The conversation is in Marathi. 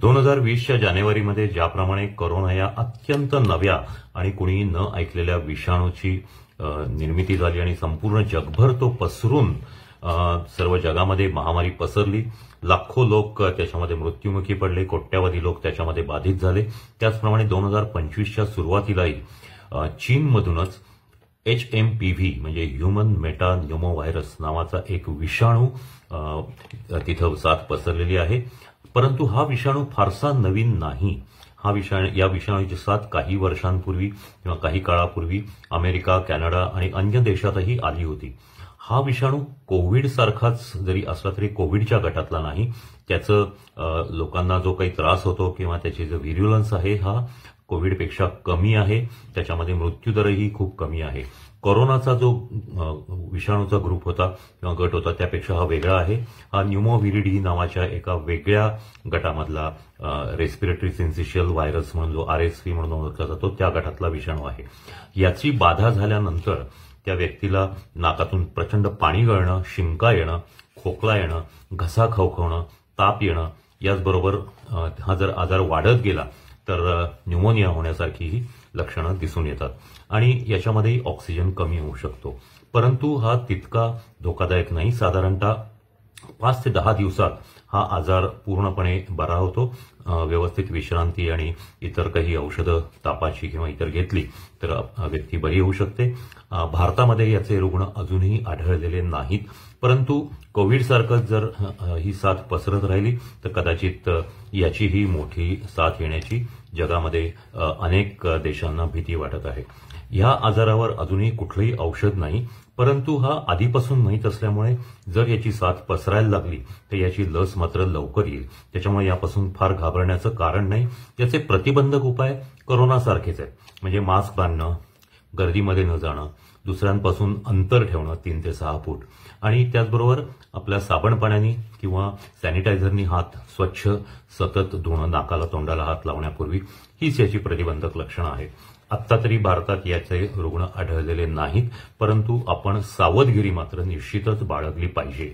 2020च्या जानेवारीमध्ये ज्याप्रमाणे कोरोना या अत्यंत नव्या आणि कुणी न ऐकलेल्या विषाणूची निर्मिती झाली आणि संपूर्ण जगभर तो पसरून सर्व जगामध्ये महामारी पसरली, लाखो लोक त्याच्यामध्ये मृत्युमुखी पडले, कोट्यावधी लोक त्याच्यामध्ये बाधित झाले। त्याचप्रमाणे 2025च्या सुरुवातीलाही चीनमधूनच HMPV म्हणजे ह्युमन मेटा न्यूमो व्हायरस नावाचा एक विषाणू तिथं साथ पसरलेली आहे। परंतु हा विषाणू फारसा नवीन नाही। या विषाणूची साथ काही वर्षांपूर्वी किंवा काही काळापूर्वी अमेरिका, कॅनडा आणि अन्य देशातही आली होती। हा विषाणू कोविड सारखाच जरी असला तरी कोविडच्या गटातला नाही। त्याचं लोकांना जो काही त्रास होतो किंवा त्याची जो व्हिरुलन्स आहे हा कोविडपेक्षा कमी आहे। त्याच्यामध्ये मृत्यूदरही खूप कमी आहे। कोरोनाचा जो विषाणूचा ग्रुप होता किंवा गट होता त्यापेक्षा हा वेगळा आहे। हा न्यूमोव्हिरिडी नावाच्या एका वेगळ्या गटामधला रेस्पिरेटरी सिन्सिशियल व्हायरस म्हणून जो RSV म्हणून ओळखला जातो त्या गटातला विषाणू आहे। याची बाधा झाल्यानंतर त्या व्यक्तीला नाकातून प्रचंड पाणी गळणं, शिंका येणं, खोकला येणं, घसा खवखवणं, ताप येणं, याचबरोबर हा जर आजार वाढत गेला तर न्यूमोनिया होण्यासारखीही लक्षणं दिसून येतात आणि याच्यामध्ये ऑक्सिजन कमी होऊ शकतो। परंतु हा तितका धोकादायक नाही। साधारणतः 5 ते 10 दिवसात हा आजार पूर्णपणे बरा होतो। व्यवस्थित विश्रांती आणि इतर काही औषधं तापाची किंवा इतर घेतली तर व्यक्ती बरी होऊ शकते। भारतामध्ये याचे रुग्ण अजूनही आढळलेले नाहीत, परंतु कोविड सारखंच जर ही साथ पसरत राहिली तर कदाचित याचीही मोठी साथ येण्याची जगामध्ये अनेक देशांना भीती वाटत आहे। ह्या आजारावर अजूनही कुठलंही औषध नाही, परंतु हा आधीपासून माहीत असल्यामुळे जर याची साथ पसरायला लागली तर याची लस मात्र लवकर येईल। त्याच्यामुळे यापासून फार घाबरण्याचं कारण नाही। याचे प्रतिबंधक उपाय कोरोनासारखेच आहेत, म्हणजे मास्क बांधणं, गर्दीमध्ये न जाणं, दुसऱ्यांपासून अंतर ठेवणं 3 ते 6 फूट आणि त्याचबरोबर आपल्या साबण पाण्याने किंवा सॅनिटायझरनी हात स्वच्छ सतत धुणं, नाकाला तोंडाला हात लावण्यापूर्वी हीच याची प्रतिबंधक लक्षणं आहेत। आत्ता तरी भारतात याचे रुग्ण आढळलेले नाहीत, परंतु आपण सावधगिरी मात्र निश्चितच बाळगली पाहिजे।